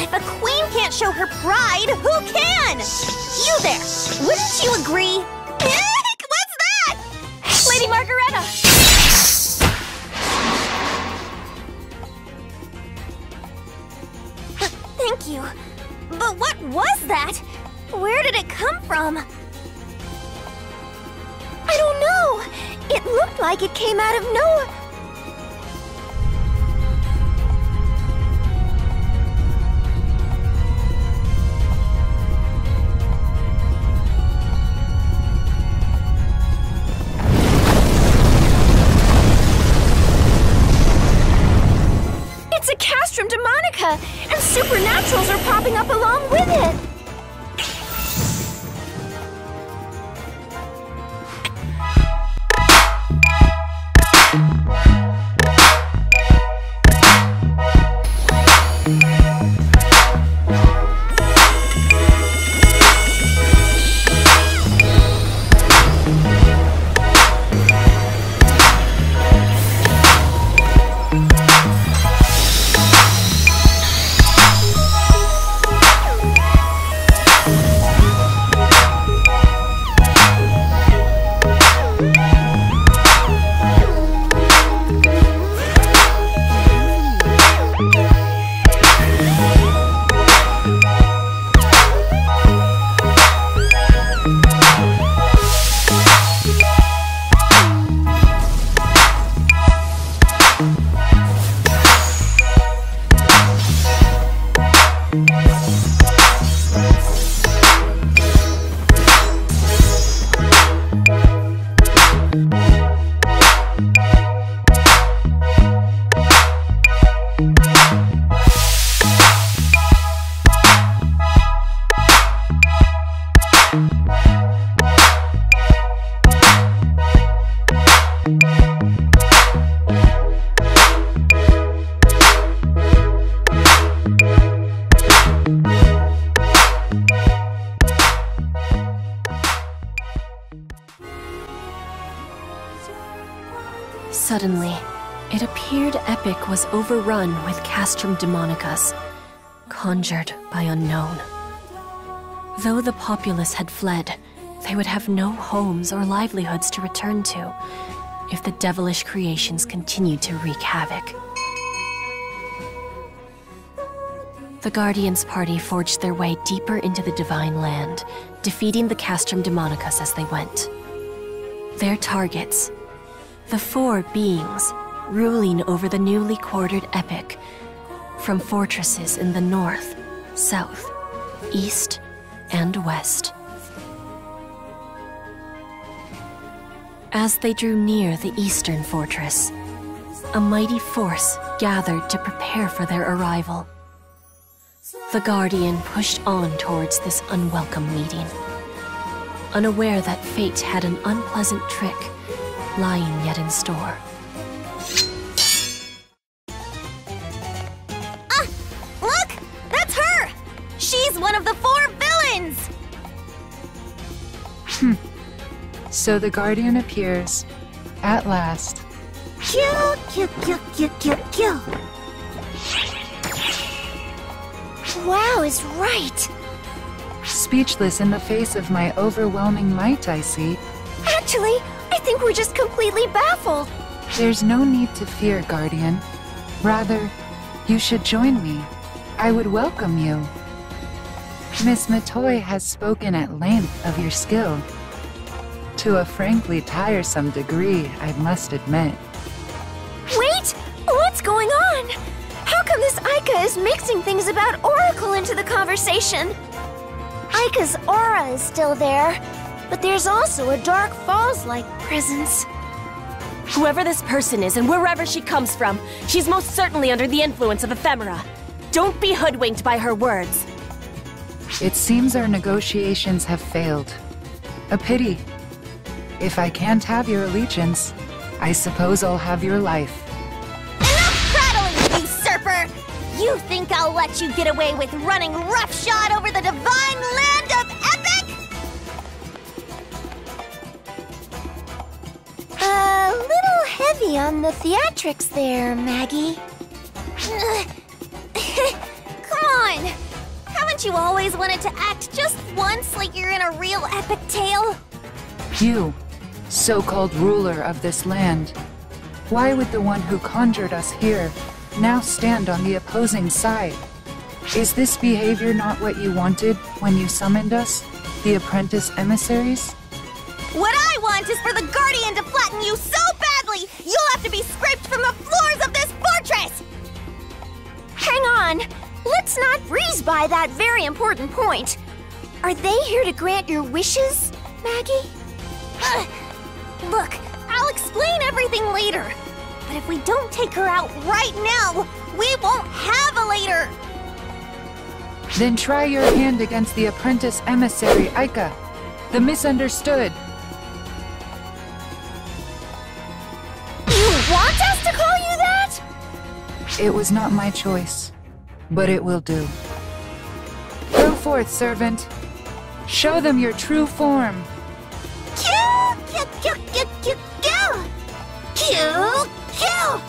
If a queen can't show her pride, who can? You there, wouldn't you agree? What's that? Lady Margareta! Thank you. But what was that? Where did it come from? I don't know. It looked like it came out of nowhere. It's a castrum demonica, and supernaturals are popping up along with it. Suddenly, it appeared Epic was overrun with castrum demonicas, conjured by unknown. Though the populace had fled, they would have no homes or livelihoods to return to if the devilish creations continued to wreak havoc. The Guardians party forged their way deeper into the Divine Land, defeating the castrum demonicas as they went. Their targets, the four beings ruling over the newly quartered Epic, from fortresses in the north, south, east, and west. As they drew near the eastern fortress, a mighty force gathered to prepare for their arrival. The Guardian pushed on towards this unwelcome meeting, unaware that fate had an unpleasant trick lying yet in store. Look! That's her! She's one of the four villains! So the Guardian appears, at last. Kill, kill, kill, kill, kill, kill. Wow is right. Speechless in the face of my overwhelming might, I see. Actually, I think we're just completely baffled. There's no need to fear, Guardian. Rather, you should join me. I would welcome you. Miss Matoy has spoken at length of your skill. To a frankly tiresome degree, I must admit. Wait! What's going on? How come this Aika is mixing things about Oracle into the conversation? Aika's aura is still there, but there's also a Dark Falls-like presence. Whoever this person is and wherever she comes from, she's most certainly under the influence of ephemera. Don't be hoodwinked by her words. It seems our negotiations have failed. A pity. If I can't have your allegiance, I suppose I'll have your life. Enough prattling, usurper! You think I'll let you get away with running roughshod over the divine land of Epic? A little heavy on the theatrics there, Maggie. Come on! Haven't you always wanted to act just once like you're in a real epic tale? You, so-called ruler of this land, why would the one who conjured us here now stand on the opposing side? Is this behavior not what you wanted when you summoned us, the apprentice emissaries? What I want is for the Guardian to flatten you so badly, you'll have to be scraped from the floors of this fortress! Hang on! Let's not breeze by that very important point. Are they here to grant your wishes, Maggie? Look, I'll explain everything later. But if we don't take her out right now, we won't have a later! Then try your hand against the apprentice emissary, Aika, the misunderstood. You want us to call you that? It was not my choice, but it will do. Go forth, servant. Show them your true form. Kill! Kill! Kill! Kill! Kill! Kill! Kill! Kill!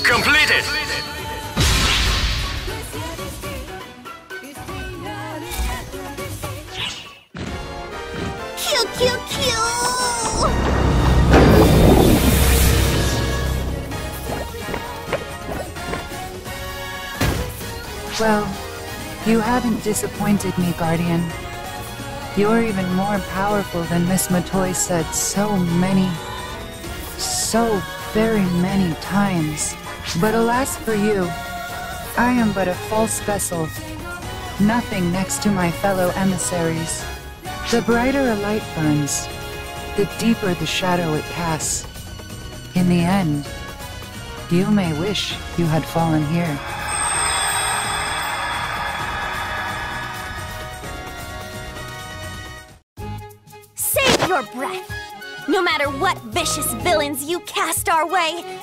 Completed! Kill! Kill! Kill! Well, you haven't disappointed me, Guardian. You're even more powerful than Miss Matoy said so very many times. But alas for you, I am but a false vessel, nothing next to my fellow emissaries. The brighter a light burns, the deeper the shadow it casts. In the end, you may wish you had fallen here. Save your breath! No matter what vicious villains you cast our way,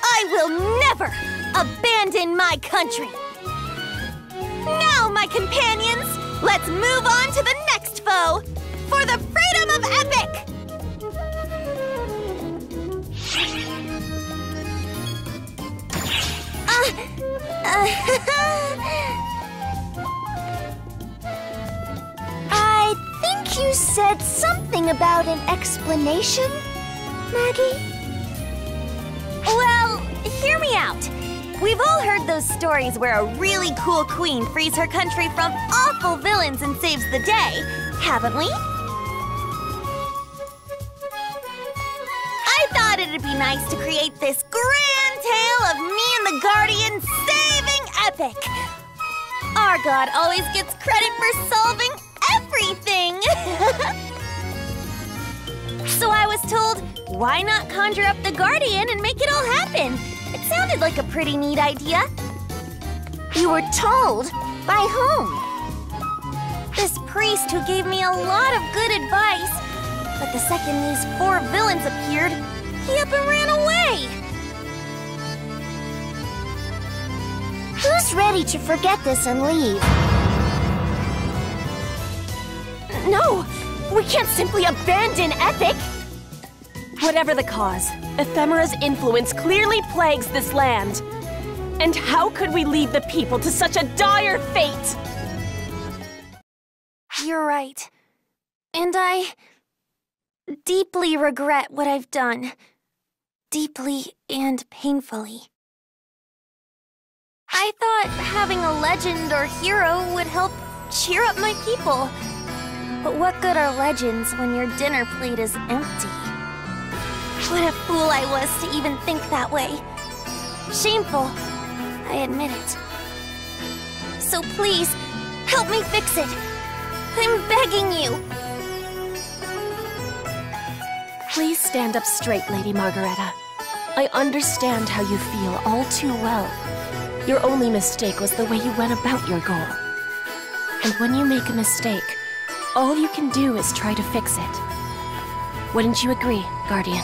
I will never abandon my country! Now, my companions, let's move on to the next foe! For the freedom of Epic! I think you said something about an explanation, Maggie? Well, hear me out. We've all heard those stories where a really cool queen frees her country from awful villains and saves the day, haven't we? I thought it'd be nice to create this grand tale of me and the Guardian saving Epic. Our god always gets credit for solving everything! So I was told, why not conjure up the Guardian and make it all happen? It sounded like a pretty neat idea. You were told? By whom? This priest who gave me a lot of good advice. But the second these 4 villains appeared, he up and ran away. Who's ready to forget this and leave? No! We can't simply abandon Epic! Whatever the cause, Ephemera's influence clearly plagues this land. And how could we leave the people to such a dire fate? You're right. And I deeply regret what I've done. Deeply and painfully. I thought having a legend or hero would help cheer up my people. But what good are legends when your dinner plate is empty? What a fool I was to even think that way. Shameful, I admit it. So please, help me fix it. I'm begging you. Please stand up straight, Lady Margareta. I understand how you feel all too well. Your only mistake was the way you went about your goal. And when you make a mistake, all you can do is try to fix it. Wouldn't you agree, Guardian?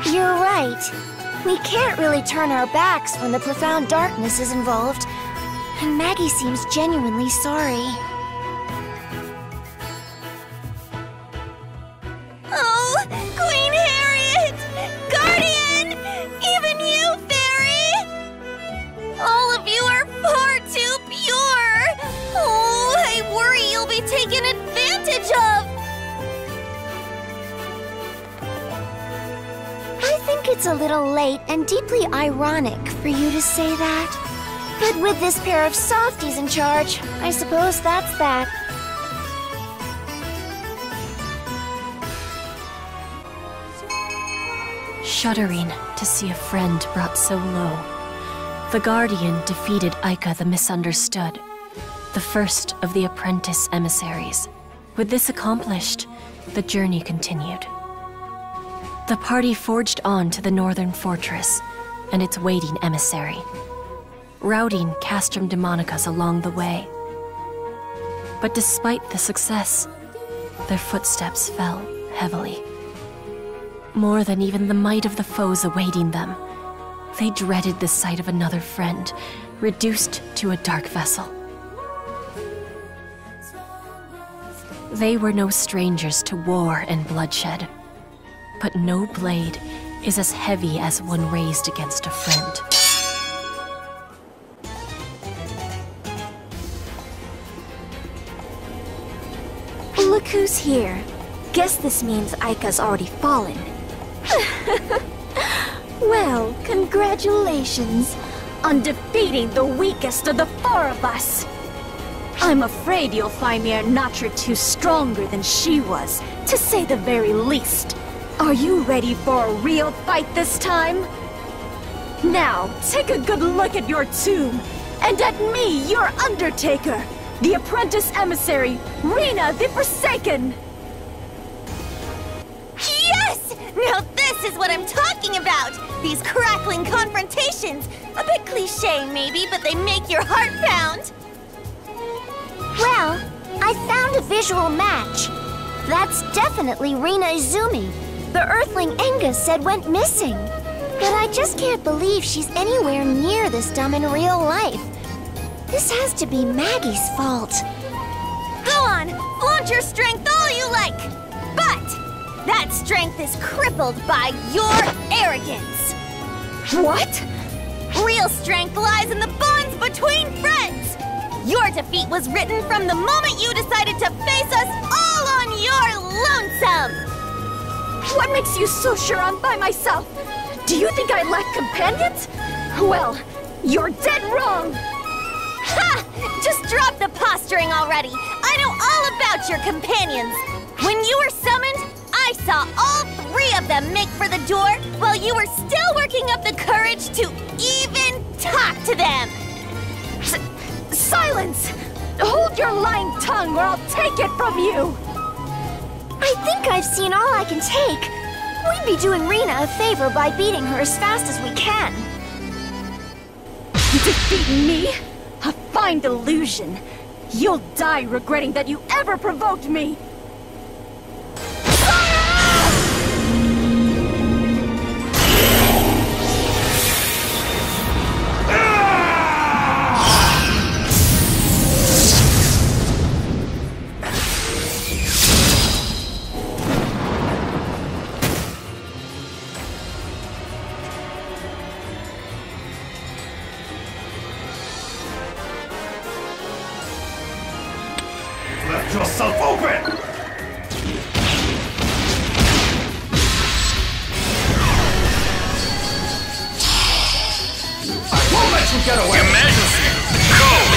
You're right. We can't really turn our backs when the profound darkness is involved. And Maggie seems genuinely sorry. Oh, Queen Harriet! Guardian! Even you, Fairy! All of you are far too pure! Oh, I worry you'll be taken advantage of! I think it's a little late and deeply ironic for you to say that. But with this pair of softies in charge, I suppose that's that. Shuddering to see a friend brought so low, the Guardian defeated Aika the Misunderstood, the first of the apprentice emissaries. With this accomplished, the journey continued. The party forged on to the northern fortress and its waiting emissary, routing Castrum Demonicus along the way. But despite the success, their footsteps fell heavily. More than even the might of the foes awaiting them, they dreaded the sight of another friend, reduced to a dark vessel. They were no strangers to war and bloodshed, but no blade is as heavy as one raised against a friend. Look who's here. Guess this means Aika's already fallen. Well, congratulations on defeating the weakest of the four of us. I'm afraid you'll find me a notch or two stronger than she was, to say the very least. Are you ready for a real fight this time? Now, take a good look at your tomb, and at me, your Undertaker, the apprentice emissary, Rena the Forsaken! Yes! Now this is what I'm talking about! These crackling confrontations! A bit cliché maybe, but they make your heart pound! Well, I found a visual match. That's definitely Rina Izumi, the Earthling Angus said went missing. But I just can't believe she's anywhere near this dumb in real life. This has to be Maggie's fault. Go on, flaunt your strength all you like! But that strength is crippled by your arrogance! What? Real strength lies in the bonds between friends! Your defeat was written from the moment you decided to face us all on your lonesome! What makes you so sure I'm by myself? Do you think I lack companions? Well, you're dead wrong! Ha! Just drop the posturing already! I know all about your companions! When you were summoned, I saw all three of them make for the door while you were still working up the courage to even talk to them! Silence! Hold your lying tongue or I'll take it from you! I think I've seen all I can take. We'd be doing Rena a favor by beating her as fast as we can. Defeat me? A fine delusion. You'll die regretting that you ever provoked me. Left yourself open! I won't let you get away! Your Majesty! Code!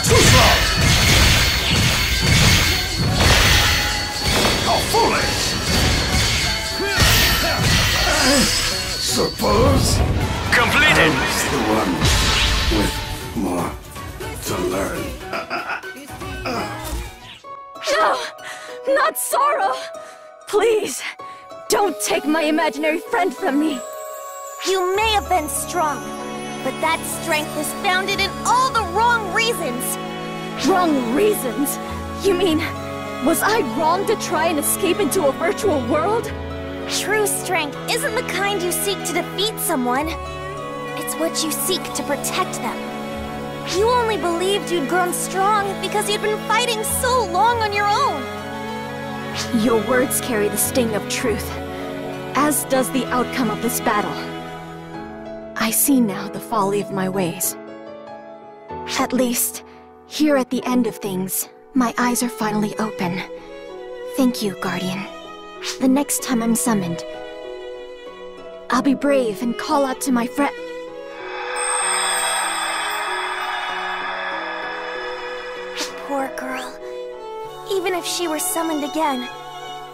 Too slow! How foolish! Suppose? completed! Who's the one with more to learn? No! Not Sora! Please, don't take my imaginary friend from me! You may have been strong, but that strength is founded in all the wrong reasons. Wrong reasons? You mean, was I wrong to try and escape into a virtual world? True strength isn't the kind you seek to defeat someone. It's what you seek to protect them. You only believed you'd grown strong because you'd been fighting so long on your own. Your words carry the sting of truth, as does the outcome of this battle. I see now the folly of my ways. At least, here at the end of things, my eyes are finally open. Thank you, Guardian. The next time I'm summoned, I'll be brave and call out to my friend. Poor girl. Even if she were summoned again,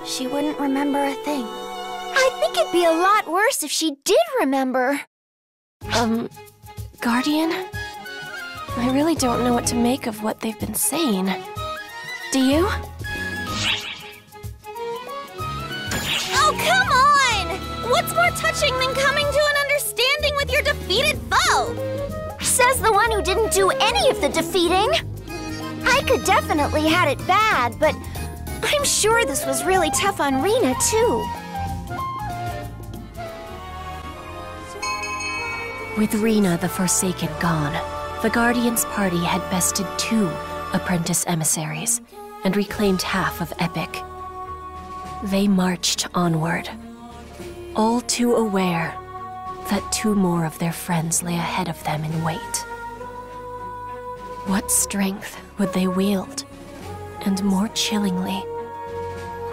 she wouldn't remember a thing. I think it'd be a lot worse if she did remember. Guardian? I really don't know what to make of what they've been saying. Do you? Oh, come on! What's more touching than coming to an understanding with your defeated foe? Says the one who didn't do any of the defeating. Aika definitely had it bad, but I'm sure this was really tough on Rina, too. With Rina the Forsaken gone, the Guardians' party had bested 2 apprentice emissaries and reclaimed half of Epic. They marched onward, all too aware that 2 more of their friends lay ahead of them in wait. What strength would they wield? And more chillingly,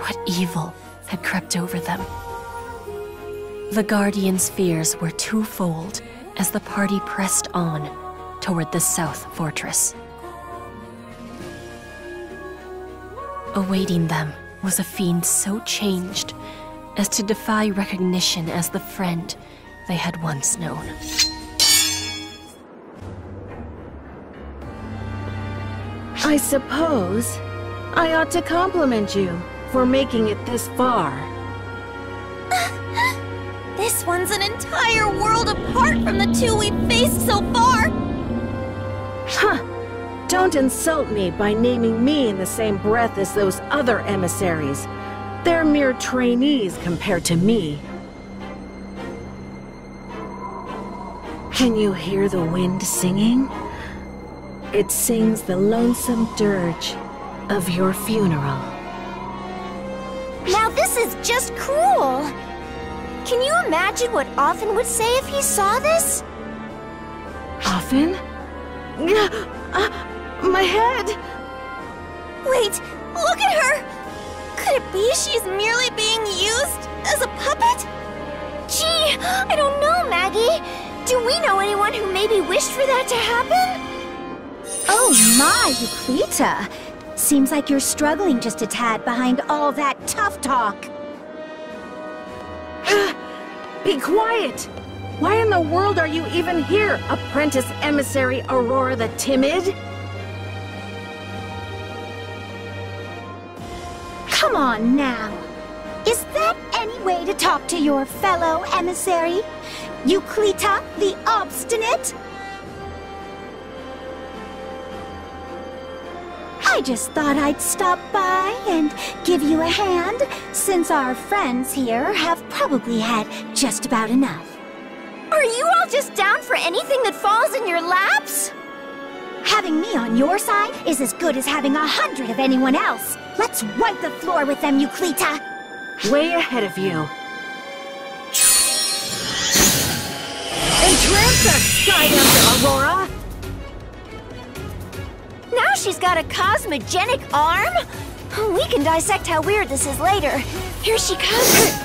what evil had crept over them? The Guardians' fears were twofold as the party pressed on toward the South Fortress. Awaiting them was a fiend so changed as to defy recognition as the friend they had once known. I suppose I ought to compliment you for making it this far. This one's an entire world apart from the 2 we've faced so far! Huh! Don't insult me by naming me in the same breath as those other emissaries. They're mere trainees compared to me. Can you hear the wind singing? It sings the lonesome dirge of your funeral. Now this is just cruel! Can you imagine what Offen would say if he saw this? Offen? My head! Wait, look at her! Could it be she's merely being used as a puppet? Gee, I don't know, Maggie. Do we know anyone who maybe wished for that to happen? Oh my, Euclita! Seems like you're struggling just a tad behind all that tough talk. Be quiet! Why in the world are you even here, Apprentice Emissary Aurora the Timid? Come on now. Is that any way to talk to your fellow emissary? Euclita the Obstinate? I just thought I'd stop by and give you a hand, since our friends here have probably had just about enough. Are you all just down for anything that falls in your laps? Having me on your side is as good as having 100 of anyone else. Let's wipe the floor with them, Euclita. Way ahead of you. Entrance that Skylander, Aurora! Now she's got a cosmogenic arm? We can dissect how weird this is later. Here she comes.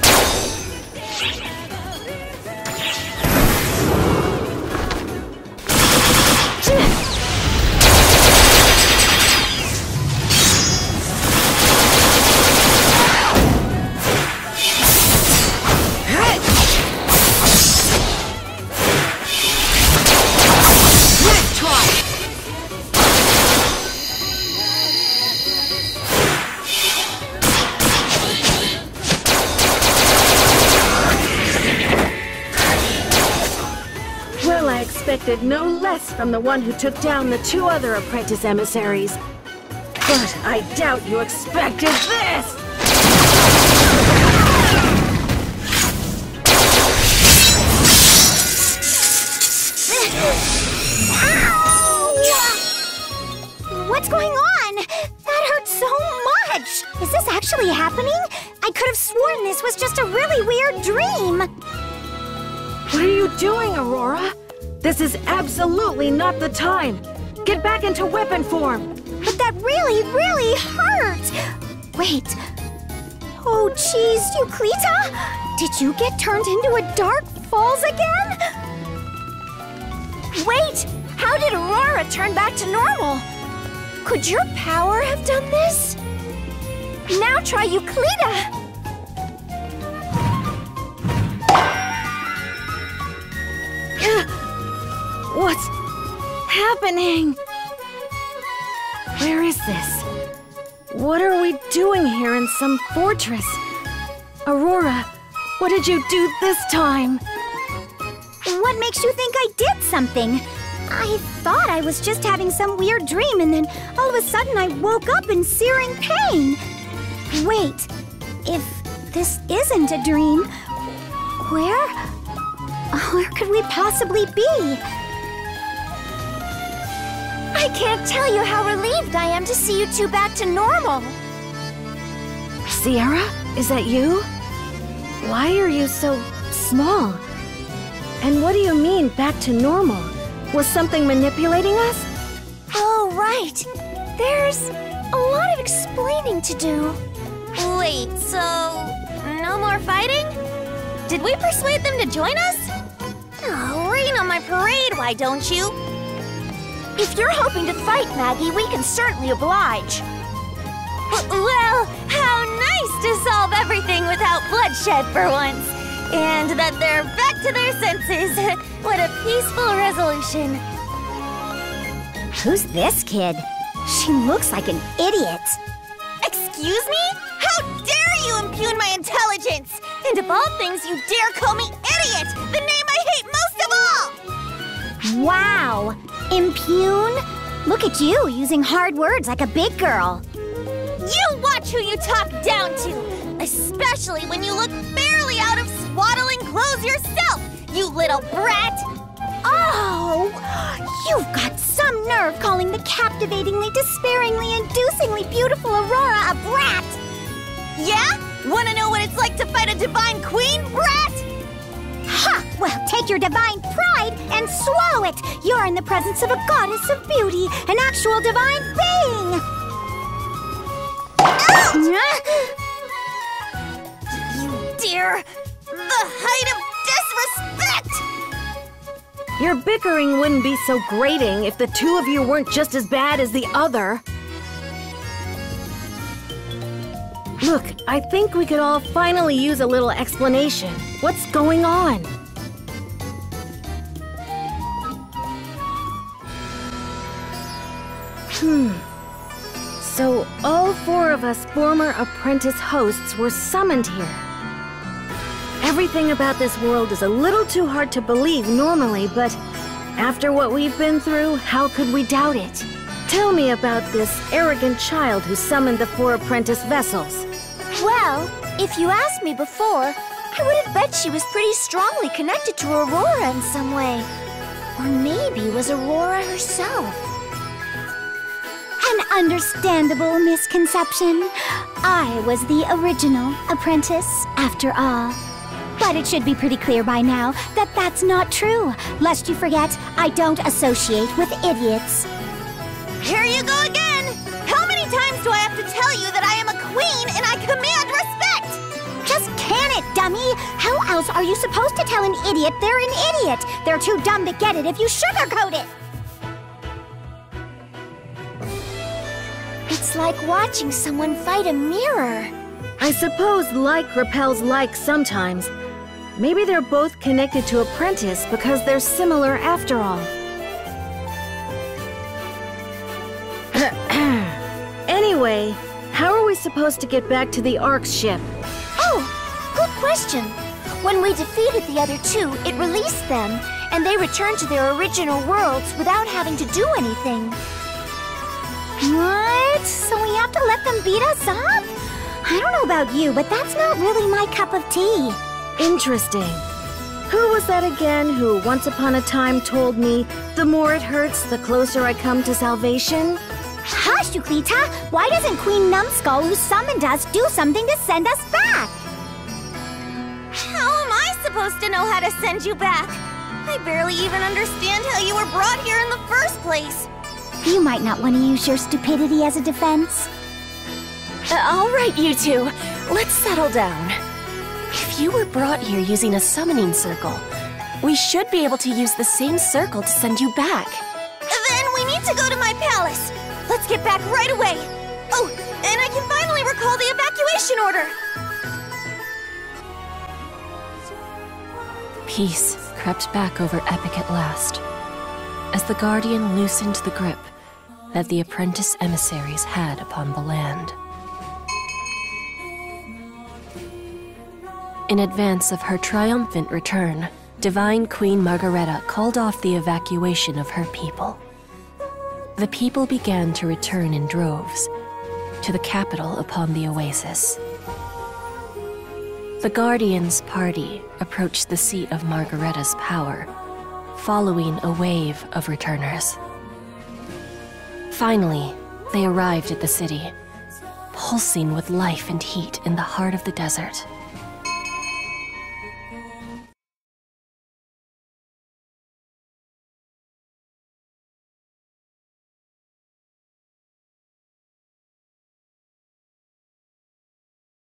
expected no less from the one who took down the 2 other apprentice emissaries. But I doubt you expected this! What's going on? That hurt so much! Is this actually happening? I could have sworn this was just a really weird dream! What are you doing, Aurora? This is absolutely not the time! Get back into weapon form! But that really, really hurt! Wait. Oh, jeez, Euclita? Did you get turned into a Dark Falls again? Wait! How did Aurora turn back to normal? Could your power have done this? Now try Euclita! What's happening? Where is this? What are we doing here in some fortress? Aurora, what did you do this time? What makes you think I did something? I thought I was just having some weird dream, and then all of a sudden I woke up in searing pain. Wait, if this isn't a dream, where could we possibly be? I can't tell you how relieved I am to see you 2 back to normal. Sierra, is that you? Why are you so small? And what do you mean, back to normal? Was something manipulating us? Oh, right. There's a lot of explaining to do. Wait, so no more fighting? Did we persuade them to join us? Oh, rain on my parade, why don't you? If you're hoping to fight, Maggie, we can certainly oblige. Well, how nice to solve everything without bloodshed for once. And that they're back to their senses. What a peaceful resolution. Who's this kid? She looks like an idiot. Excuse me? How dare you impugn my intelligence? And of all things, you dare call me idiot, the name I hate most of all! Wow! Impugn? Look at you, using hard words like a big girl. You watch who you talk down to, especially when you look barely out of swaddling clothes yourself, you little brat! Oh! You've got some nerve calling the captivatingly, despairingly, inducingly beautiful Aurora a brat! Yeah? Wanna know what it's like to fight a divine queen, brat? Ha! Well, take your divine pride and swallow it! You're in the presence of a goddess of beauty, an actual divine being! You dare! The height of disrespect! Your bickering wouldn't be so grating if the 2 of you weren't just as bad as the other. Look, I think we could all finally use a little explanation. What's going on? So all 4 of us former apprentice hosts were summoned here. Everything about this world is a little too hard to believe normally, but after what we've been through, how could we doubt it? Tell me about this arrogant child who summoned the 4 apprentice vessels. Well, if you asked me before, I would have bet she was pretty strongly connected to Aurora in some way. Or maybe was Aurora herself. An understandable misconception. I was the original apprentice, after all. But it should be pretty clear by now that that's not true. Lest you forget, I don't associate with idiots. Here you go again! How many times do I have to tell you that I am a queen and I command respect? Just can it, dummy! How else are you supposed to tell an idiot they're an idiot? They're too dumb to get it if you sugarcoat it! It's like watching someone fight a mirror. I suppose like repels like sometimes. Maybe they're both connected to Apprentice because they're similar after all. Anyway, how are we supposed to get back to the Ark's ship? Oh, good question. When we defeated the other 2, it released them, and they return to their original worlds without having to do anything. What? So we have to let them beat us up? I don't know about you, but that's not really my cup of tea. Interesting. Who was that again who once upon a time told me, the more it hurts, the closer I come to salvation? Hush, Uklita! Why doesn't Queen Numbskull, who summoned us, do something to send us back? How am I supposed to know how to send you back? I barely even understand how you were brought here in the first place. You might not want to use your stupidity as a defense. All right, you two. Let's settle down. If you were brought here using a summoning circle, we should be able to use the same circle to send you back. Then we need to go to my palace. Let's get back right away. Oh, and I can finally recall the evacuation order. Peace crept back over Epic at last, as the Guardian loosened the grip that the apprentice emissaries had upon the land. In advance of her triumphant return, Divine Queen Margareta called off the evacuation of her people. The people began to return in droves to the capital upon the oasis. The Guardians' party approached the seat of Margareta's power, following a wave of returners. Finally, they arrived at the city, pulsing with life and heat in the heart of the desert.